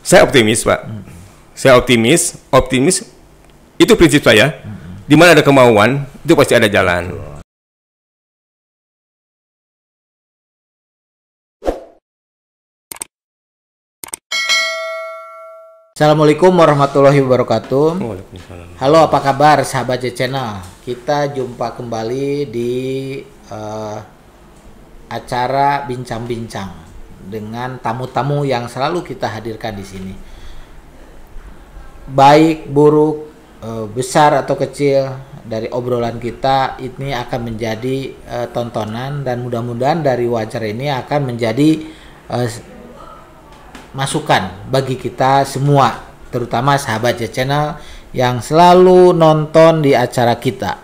Saya optimis, Pak. Saya optimis itu prinsip saya. Di mana ada kemauan, itu pasti ada jalan. Assalamualaikum warahmatullahi wabarakatuh. Waalaikumsalam. Halo, apa kabar sahabat Channel? Kita jumpa kembali di acara bincang-bincang dengan tamu-tamu yang selalu kita hadirkan di sini. Baik, buruk, besar atau kecil, dari obrolan kita ini akan menjadi tontonan, dan mudah-mudahan dari wawancara ini akan menjadi masukan bagi kita semua, terutama sahabat Channel yang selalu nonton di acara kita.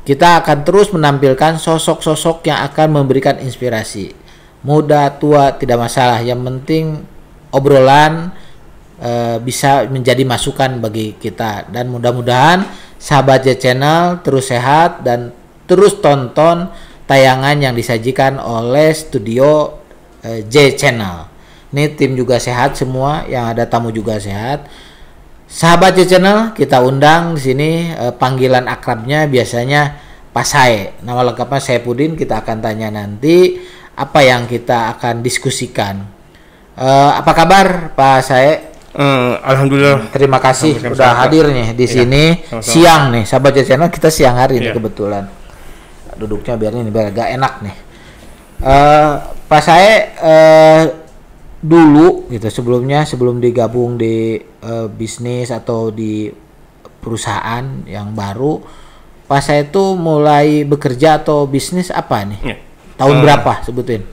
Kita akan terus menampilkan sosok-sosok yang akan memberikan inspirasi. Muda, tua, tidak masalah. Yang penting obrolan bisa menjadi masukan bagi kita. Dan mudah-mudahan sahabat Channel terus sehat dan terus tonton tayangan yang disajikan oleh studio J Channel. Ini tim juga sehat semua, yang ada tamu juga sehat. Sahabat Channel, kita undang di sini, panggilan akrabnya biasanya Pak Sae. Nama lengkapnya Saifuddin. Kita akan tanya nanti apa yang kita akan diskusikan. Apa kabar Pak Sae? Alhamdulillah. Terima kasih sudah hadir nih di sini. Siang nih, sahabat Channel, kita siang hari ini kebetulan. Duduknya biar agak enak nih. Pak Sae, dulu gitu sebelum digabung di bisnis atau di perusahaan yang baru, pas saya itu mulai bekerja atau bisnis apa nih? Tahun berapa sebutin?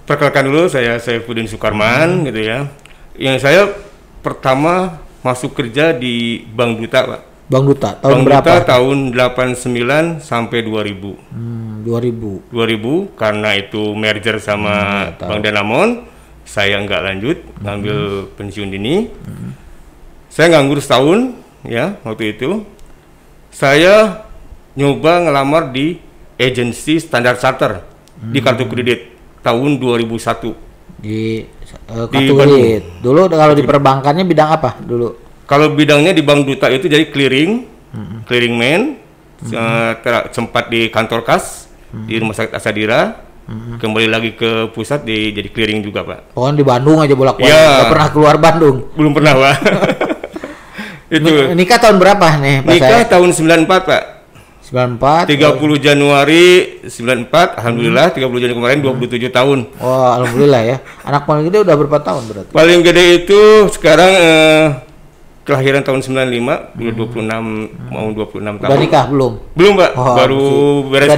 Perkenalkan dulu, saya Saifuddin Sukarman gitu ya. Yang saya pertama masuk kerja di Bank Duta, Pak. Bank Duta tahun Bank berapa? Duta tahun 89 sampai 2000. 2000 karena itu merger sama Bank Danamon. Saya nggak lanjut, ngambil pensiun dini. Saya nganggur setahun, ya waktu itu. Saya nyoba ngelamar di agensi Standard Chartered di kartu kredit tahun 2001. Di kartu kredit. Dulu kalau di perbankannya bidang apa dulu? Kalau bidangnya di Bank Duta itu jadi clearing, clearing man. Sempat di kantor kas di Rumah Sakit Asadira. Kembali lagi ke pusat jadi clearing juga, Pak. Oh, di Bandung aja bolak-balik. Ya. Nggak pernah keluar Bandung. Belum pernah, Pak. Itu. Nikah tahun berapa nih, Pak? Nikah tahun 94, Pak. 94. 30 Januari 94, alhamdulillah 30 Januari kemarin 27 tahun. Oh, alhamdulillah ya. Anak paling gede udah berapa tahun berarti? Paling gede itu sekarang kelahiran tahun 95, udah 26 mau 26 tahun. Udah nikah belum? Belum, Pak. Oh, baru beres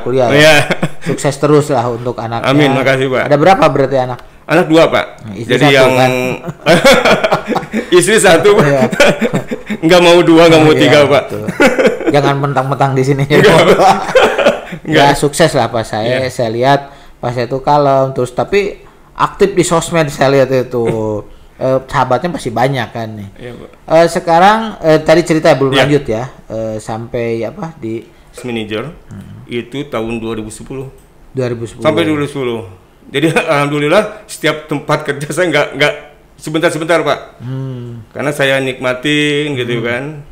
kuliah. Ya. Sukses terus lah untuk anaknya. Amin, makasih, Pak. Ada berapa berarti anak? Anak 2, Pak. Istri jadi satu, yang kan? istri 1, Pak. Nggak mau 2, nggak mau 3, Pak. Betul. Jangan mentang-mentang di sini. Ya, sukses lah Pak saya. Saya lihat Pak saya itu kalem terus, tapi aktif di sosmed saya lihat itu. Sahabatnya pasti banyak kan nih. Iya, Pak. Sekarang tadi cerita belum lanjut ya. Sampai apa di manager itu tahun 2010. 2010. Sampai 2010. Jadi alhamdulillah setiap tempat kerja saya nggak sebentar-sebentar, Pak. Karena saya nikmatin gitu kan.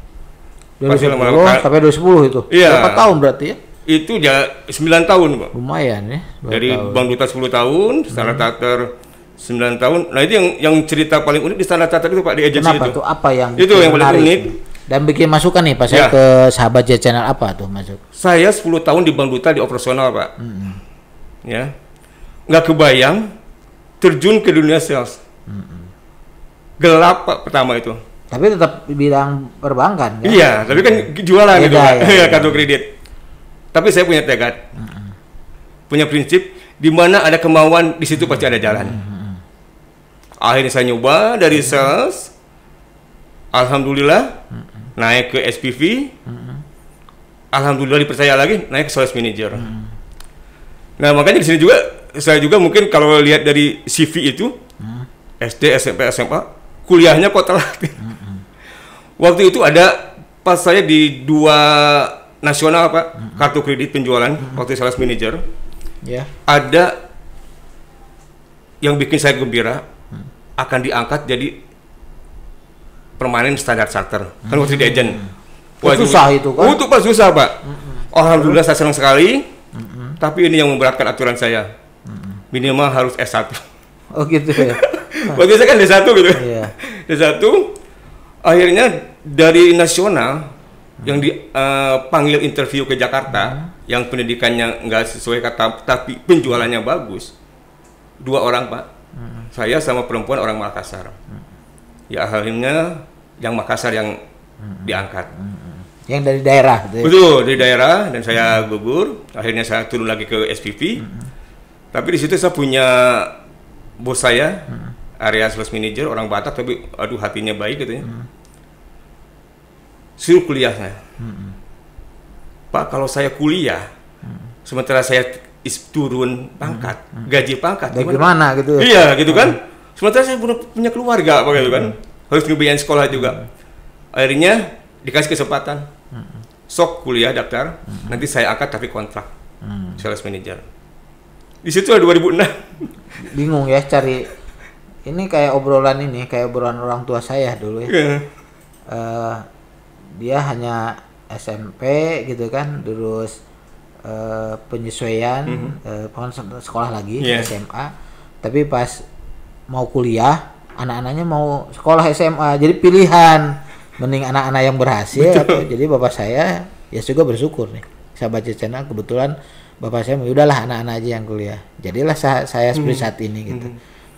2010 sampai 2010 itu. Iya. Berapa tahun berarti ya? Itu ya 9 tahun, Pak. Lumayan ya. Dari Bank Duta 10 tahun, Standard Chartered 9 tahun. Nah, itu yang cerita paling unik di Standard Chartered itu, Pak, di agensi itu. Kenapa tuh? Apa yang itu yang paling menarik unik? Dan bikin masukan nih Pak saya ke sahabat J Channel, apa tuh masuk? Saya 10 tahun di Bank Duta di operasional, Pak. Ya. Nggak kebayang terjun ke dunia sales. Gelap, Pak, pertama itu. Tapi tetap bidang perbankan kan? Iya, tapi kan jualan Beda, gitu, Pak. ya. Kartu kredit. Tapi saya punya tekad. Punya prinsip, di mana ada kemauan, di situ pasti ada jalan. Akhirnya saya nyoba dari sales. Alhamdulillah naik ke SPV. Alhamdulillah dipercaya lagi naik ke sales manager. Nah, makanya di sini juga saya juga mungkin kalau lihat dari CV itu SD, SMP, SMA, kuliahnya kok telat. Waktu itu ada pas saya di 2 nasional, Pak, kartu kredit penjualan waktu sales manager. Ada yang bikin saya gembira. akan diangkat jadi permanen standar charter. Kan waktu di agent. Wah, susah itu kan? Untuk Pak susah Pak. Alhamdulillah saya senang sekali. Tapi ini yang memberatkan aturan saya. Minimal harus S1. Oh gitu ya. Waktu saya kan D1 gitu. Iya. D1 akhirnya dari nasional yang dipanggil interview ke Jakarta yang pendidikannya nggak sesuai kata tapi penjualannya bagus. 2 orang Pak. Saya sama perempuan orang Makassar. Ya akhirnya yang Makassar yang diangkat. Yang dari daerah gitu ya? Betul, dari daerah dan saya gugur. Akhirnya saya turun lagi ke SPV. Tapi di situ saya punya bos saya, area sales manager orang Batak tapi aduh hatinya baik gitu ya. Suruh kuliah saya. Pak, kalau saya kuliah sementara saya turun pangkat, gaji pangkat Gimana gitu ya? Iya, gitu kan. Sementara saya punya keluarga apa gitu kan. Harus ngebiayain sekolah juga. Akhirnya dikasih kesempatan. Sok kuliah daftar, nanti saya angkat tapi kontrak. Sales manager. Di situ ada 2006. Bingung ya cari ini kayak obrolan orang tua saya dulu ya. Dia hanya SMP gitu kan, terus penyesuaian sekolah lagi SMA. Tapi pas mau kuliah, anak-anaknya mau sekolah SMA. Jadi pilihan mending anak-anak yang berhasil atau jadi bapak saya ya juga bersyukur nih. Sahabat channel kebetulan bapak saya udahlah anak-anak aja yang kuliah. Jadilah saya seperti saat ini gitu.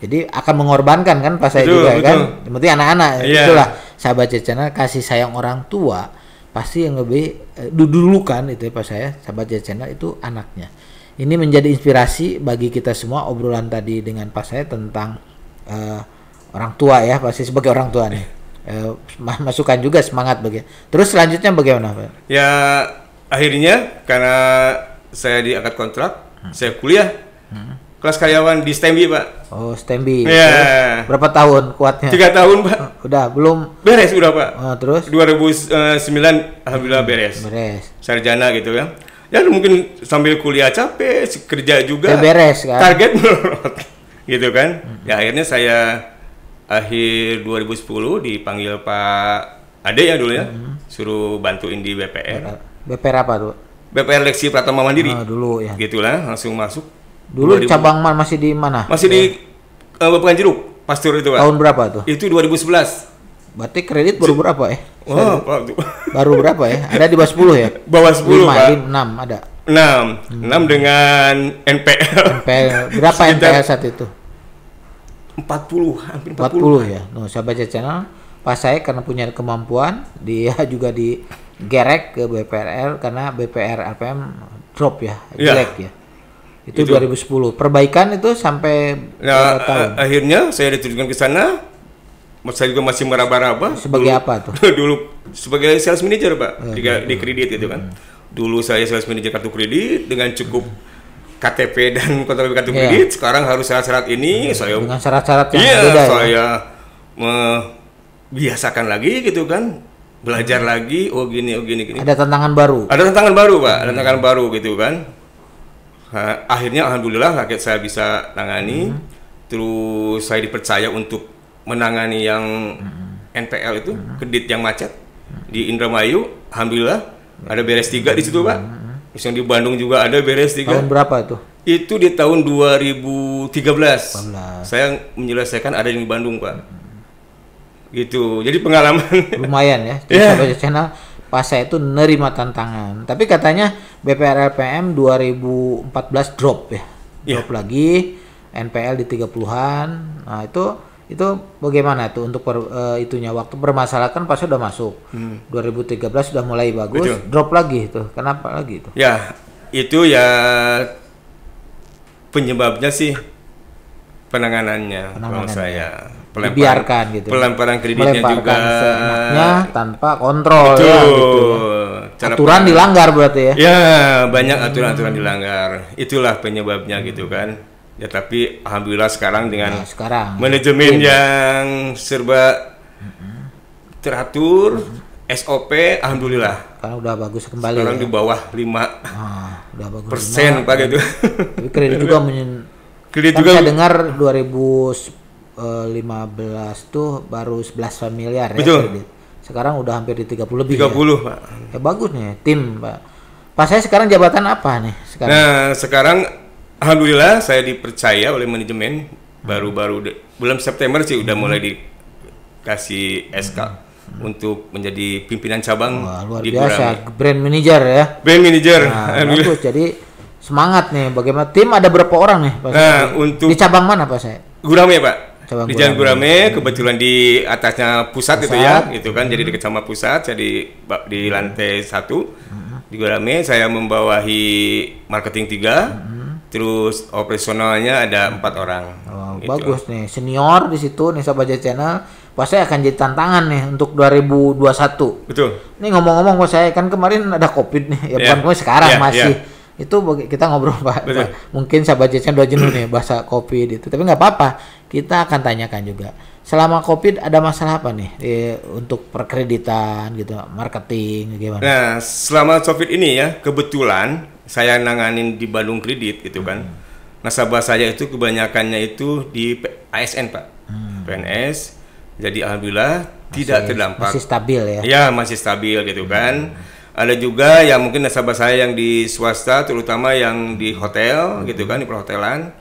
Jadi akan mengorbankan kan pas saya juga kan. Yang penting anak-anak itulah sahabat channel kasih sayang orang tua pasti yang lebih dulu kan itu pas saya sahabat channel itu anaknya. Ini menjadi inspirasi bagi kita semua obrolan tadi dengan pas saya tentang orang tua ya, pasti sebagai orang tua nih. Masukan juga semangat bagi. Terus selanjutnya bagaimana Pak? Ya akhirnya karena saya diangkat kontrak, saya kuliah kelas karyawan di STEMBI Pak. Oh STEMBI. Yeah. Berapa tahun kuatnya? 3 tahun Pak. Udah belum? Beres udah Pak. Terus? 2009 alhamdulillah beres. Sarjana gitu ya. Ya mungkin sambil kuliah capek, kerja juga. Beres kan? Target melorot. Gitu kan. Ya akhirnya saya akhir 2010 dipanggil Pak Ade ya dulu ya, suruh bantuin di BPR. BPR apa tuh? BPR Leksi Pratama Mandiri. Dulu ya. Gitulah, langsung masuk. Dulu cabang masih di mana? Masih di Babakan Jeruk, Pastur itu Pak. Tahun berapa tuh? Itu 2011. Berarti kredit baru berapa ya? Oh, Pak. Baru berapa ya? Ada di bawah 10 ya? Bawah 10 Pak. 6 ada. 6 dengan NPL. Berapa NPL saat itu? 40, hampir 40 ya. No, sahabat channel, pas saya karena punya kemampuan, dia juga digerek ke BPRL karena BPR RPM drop ya, jelek ya. Itu 2010. Perbaikan itu sampai berapa tahun? Akhirnya saya diterjunkan ke sana. Saya juga masih meraba-raba. Sebagai apa tuh? Dulu sebagai sales manager Pak, di kredit itu kan. Dulu saya sales manager kartu kredit dengan cukup KTP dan kontrol kartu kredit. Sekarang harus syarat-syarat ini. Saya dengan syarat-syarat yang beda saya membiasakan lagi gitu kan. Belajar lagi, oh gini. Ada tantangan baru. Ada tantangan baru Pak, ada tantangan baru gitu kan. Nah, akhirnya alhamdulillah rakyat saya bisa tangani. Terus saya dipercaya untuk menangani yang NPL itu, kredit yang macet di Indramayu. Alhamdulillah ada beres 3 di situ Pak. Terus yang di Bandung juga ada beres 3. Tahun berapa itu? Itu di tahun 2013. Saya menyelesaikan ada yang di Bandung Pak. Gitu. Jadi pengalaman lumayan ya. Sahabat channel, pas saya itu nerima tantangan. Tapi katanya BPR LPM 2014 drop ya. Drop lagi, NPL di 30-an. Nah, itu bagaimana tuh untuk itunya waktu bermasalah kan pas udah masuk. 2013 sudah mulai bagus, drop lagi itu. Kenapa lagi itu? Ya, itu ya penyebabnya sih penanganannya kalau saya. Dibiarkan gitu. Pelemparan kreditnya juga seenaknya tanpa kontrol. Betul. Ya gitu. Aturan dilanggar berarti ya. Ya, banyak aturan-aturan dilanggar. Itulah penyebabnya gitu kan. Ya tapi alhamdulillah sekarang dengan manajemen yang serba teratur, SOP, alhamdulillah. Karena udah bagus kembali. Sekarang ya? Di bawah 5%, udah bagus Pak gitu. Tapi kredit juga kredit kan juga saya dengar 2010 2015 tuh baru 11 miliar ya Betul. kredit. Sekarang udah hampir di 30 lebih 30 ya. Pak. Ya bagus nih tim Pak. Pak saya sekarang jabatan apa nih sekarang? Nah sekarang alhamdulillah saya dipercaya oleh manajemen baru-baru bulan September sih udah mulai dikasih SK untuk menjadi pimpinan cabang. Wah, luar di biasa, Gurame. brand manager ya. Brand manager. Nah, Alhamdulillah. bagus. Jadi semangat nih. Bagaimana tim ada berapa orang nih Pak? Nah, untuk di cabang mana Pak saya? Gurame Pak. Cabang Di Jalan Gurame. Gurame, kebetulan di atasnya pusat itu ya, Pusat. itu kan jadi dekat sama pusat, saya di lantai 1 di Gurame, saya membawahi marketing 3, terus operasionalnya ada 4 orang. Oh, gitu. bagus nih, senior di situ nih Sahabat Channel. Pak saya akan jadi tantangan nih untuk 2021. Betul. Ini ngomong-ngomong Pak saya kan kemarin ada Covid nih, ya Yeah. bukan kemarin sekarang Yeah, masih. yeah. Itu kita ngobrol Pak. Betul. Mungkin Sahabat Channel udah jenuh nih bahasa Covid itu, tapi nggak apa-apa. Kita akan tanyakan juga. Selama Covid ada masalah apa nih untuk perkreditan gitu, marketing gimana? Nah, selama COVID ini ya, kebetulan saya nanganin di Bandung Kredit gitu kan. Nasabah saya itu kebanyakannya itu di ASN Pak, PNS. Jadi alhamdulillah tidak terdampak. Masih stabil ya. Ya masih stabil gitu kan. Ada juga yang mungkin nasabah saya yang di swasta, terutama yang di hotel gitu kan, di perhotelan.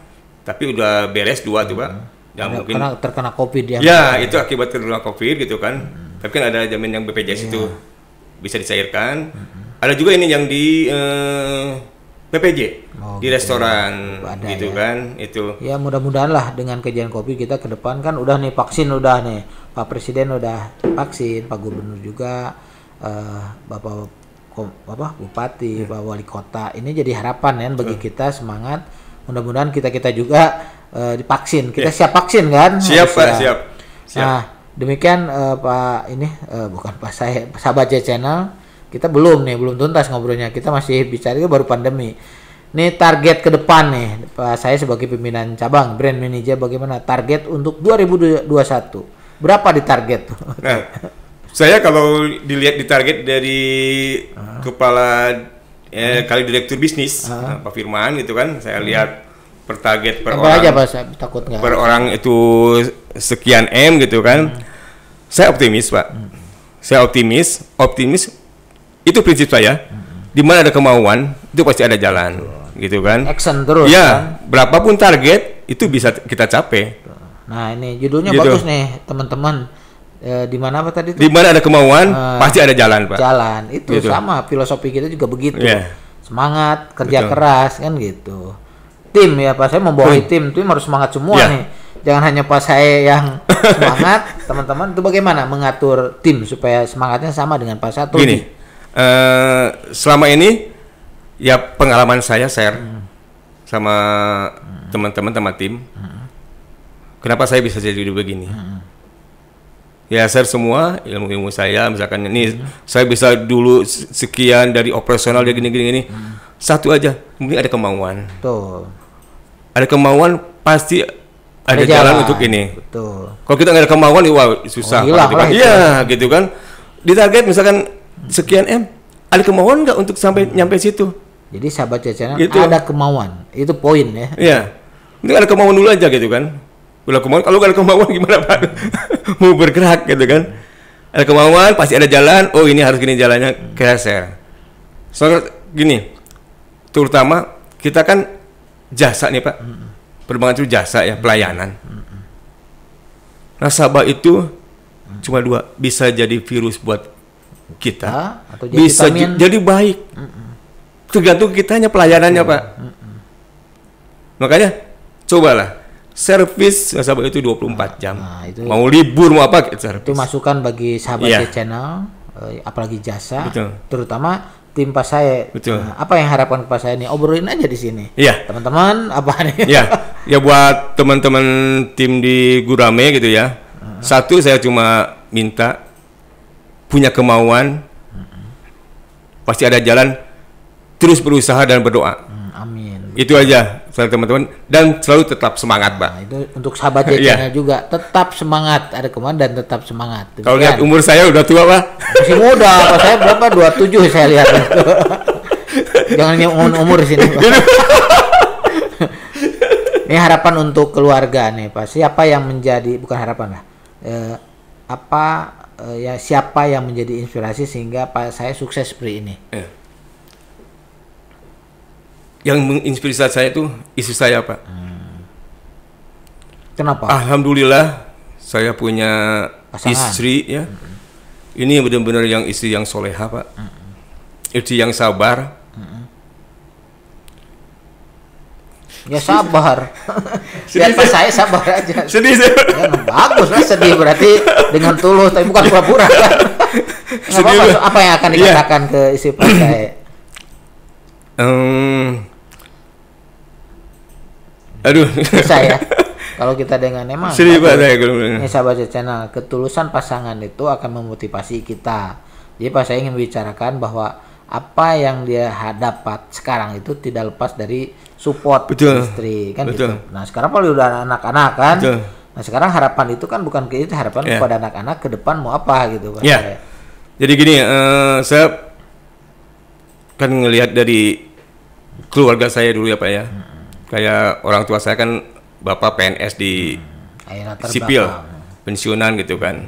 Tapi udah beres 2 tuh Pak. Yang mungkin Karena terkena Covid ya. ya itu akibat terkena COVID gitu kan. Tapi kan ada jaminan yang BPJS itu bisa dicairkan. Ada juga ini yang di PPJ di restoran Ada gitu ya. kan itu. Ya mudah-mudahan lah dengan kejadian Covid kita ke depan kan udah nih vaksin udah nih. Pak Presiden udah vaksin, Pak Gubernur juga, Bapak Bupati, Pak Wali Kota. Ini jadi harapan ya bagi kita semangat. Mudah-mudahan kita juga divaksin. Kita siap vaksin kan? Siap Harus Pak, ya. siap. Nah demikian Pak ini bukan Pak saya Sahabat Channel. Kita belum tuntas ngobrolnya. Kita masih bicara baru pandemi. Nih target ke depan nih, Pak saya sebagai pimpinan cabang, brand manager bagaimana target untuk 2021? Berapa di target tuh? Nah, saya kalau dilihat di target dari kepala kali direktur bisnis Pak Firman gitu kan, saya lihat per target per Apa orang aja Pak, saya takut nggak? per orang itu sekian M gitu kan. Saya optimis Pak. Saya optimis itu prinsip saya. Di mana ada kemauan itu pasti ada jalan gitu kan. Action terus Ya, kan? berapapun target itu bisa kita capai. Nah ini judulnya Gitu. bagus nih teman-teman. Di mana apa tadi tuh? Di mana ada kemauan pasti ada jalan Pak. Jalan itu Gitu. sama filosofi kita juga begitu. Iya. Semangat kerja Betul. keras kan gitu. Tim ya Pak saya membawahi tim harus semangat semua Iya. nih. Jangan hanya Pak saya yang semangat, teman-teman itu bagaimana mengatur tim supaya semangatnya sama dengan Pak Satu. Gini, selama ini ya pengalaman saya share sama teman-teman sama tim. Kenapa saya bisa jadi begini? Ya share semua ilmu-ilmu saya, misalkan ini saya bisa dulu sekian dari operasional dia gini. Satu aja, mungkin ada kemauan. Tuh. Ada kemauan pasti ada jalan untuk ini. Betul. Kalau kita nggak ada kemauan, wah susah. Oh, hilang gitu lah kan. itu. Iya, gitu kan. Di target misalkan sekian M, ada kemauan nggak untuk sampai nyampe situ? Jadi Sahabat Channel Gitu. ada kemauan, itu poin ya. Iya, ini ada kemauan dulu aja gitu kan. Udah kemauan, kalau nggak ada kemauan gimana Pak? Mau bergerak gitu kan? Ada kemauan, pasti ada jalan. Oh ini harus gini jalannya, kayak share. Soalnya gini, terutama kita kan jasa nih Pak. Perbankan itu jasa ya, pelayanan. Nasabah itu cuma 2, bisa jadi virus buat kita, Atau jadi bisa vitamin. jadi baik. Tergantung kitanya pelayanannya Pak. Makanya cobalah servis nasabah itu 24 jam. Nah, itu- mau libur mau apa servis. Itu masukan bagi Sahabat Iya. Channel, apalagi jasa, Betul. terutama tim Pak saya. Betul. Nah, apa yang harapan Pak saya nih? Obrolin aja di sini. Iya. Teman-teman, apa nih? Ya buat teman-teman tim di Gurame gitu ya. Satu saya cuma minta punya kemauan, pasti ada jalan, terus berusaha dan berdoa. Amin. Itu aja teman-teman, dan selalu tetap semangat Pak. Nah, itu untuk Sahabat Iya. Channel juga tetap semangat, ada kemauan dan tetap semangat. Kalau lihat Demikian. umur saya udah tua Pak. Masih muda, Pak saya berapa? 27 saya lihat. Jangan ngomongin umur di sini. Pak. Ini harapan untuk keluarga nih Pak. Siapa yang menjadi, bukan harapan lah, ya siapa yang menjadi inspirasi sehingga Pak saya sukses seperti ini? Yang menginspirasi saya itu istri saya, Pak. Kenapa? Alhamdulillah saya punya Pasangan. istri ya. Ini benar-benar yang istri yang soleha, Pak. Istri yang sabar. Ya sabar. Biar Pak saya sabar aja. Sedih saya. Ya, bagus lah, sedih berarti dengan tulus tapi bukan pura-pura kan. Nggak apa-apa, apa yang akan dikatakan ke istri Pak saya? Aduh. Saya kalau kita dengan emang Sedih, Pak, saya ini sahabat channel, ketulusan pasangan itu akan memotivasi kita. Jadi Pak saya ingin membicarakan bahwa apa yang dia dapat sekarang itu tidak lepas dari support istri kan gitu. Nah sekarang kalau udah anak-anak kan, nah sekarang harapan itu kan bukan ke itu, harapan kepada anak-anak ke depan mau apa gitu Pak. Jadi gini, saya kan ngelihat dari keluarga saya dulu ya Pak ya. Kayak orang tua saya kan bapak PNS di sipil, pensiunan gitu kan.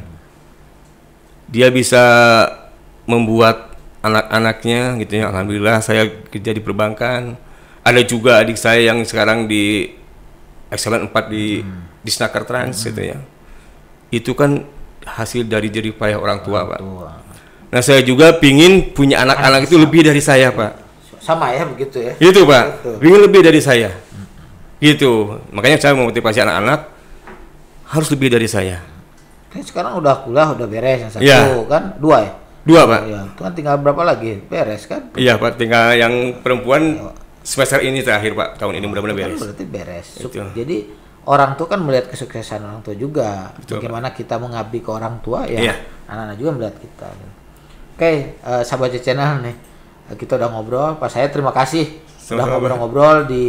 Dia bisa membuat anak-anaknya gitu ya. Alhamdulillah saya kerja di perbankan. Ada juga adik saya yang sekarang di Excellent 4 di Snaker Trans gitu ya. Itu kan hasil dari jerih payah orang tua, Pak. Nah, saya juga pingin punya anak-anak itu lebih dari saya, Pak. Sama ya begitu ya. Itu, Pak. Pingin lebih dari saya. Gitu. Makanya saya memotivasi anak-anak harus lebih dari saya. Kan sekarang udah kuliah, udah beres yang satu kan, 2 ya? 2, Pak. Ya, itu kan tinggal berapa lagi? Beres kan? Iya, Pak. Tinggal yang perempuan semester ini terakhir, Pak. Tahun ini mudah-mudahan beres. Berarti beres. Jadi orang tua kan melihat kesuksesan orang tua juga. Betul, bagaimana Pak. Kita mengabdi ke orang tua ya. Anak-anak juga melihat kita. Oke, sahabat channel nih. Kita udah ngobrol. Pak saya terima kasih sudah ngobrol-ngobrol di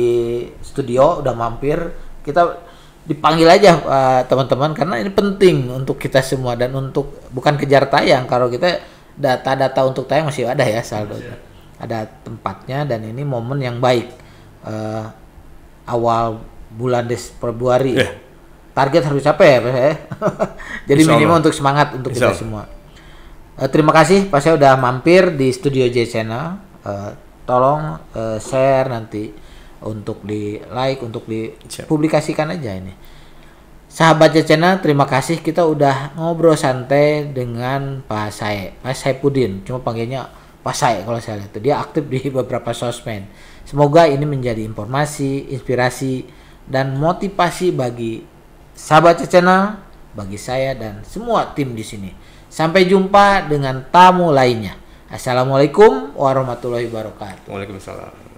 studio, udah mampir. Kita dipanggil aja teman-teman karena ini penting untuk kita semua dan untuk bukan kejar tayang. Kalau kita data-data untuk tayang masih ada ya saldonya. Ada tempatnya dan ini momen yang baik. Awal bulan Februari. Target harus capai ya Pak saya. Jadi minimal untuk semangat untuk kita semua. Terima kasih Pak saya udah mampir di studio J Channel. Tolong share nanti untuk di like, untuk dipublikasikan aja ini. Sahabat J Channel, terima kasih kita udah ngobrol santai dengan Pak Saipudin. Cuma panggilnya Pak Sai kalau saya lihat. Dia aktif di beberapa sosmed. Semoga ini menjadi informasi, inspirasi dan motivasi bagi sahabat J Channel, bagi saya dan semua tim di sini. Sampai jumpa dengan tamu lainnya. Assalamualaikum warahmatullahi wabarakatuh. Waalaikumsalam.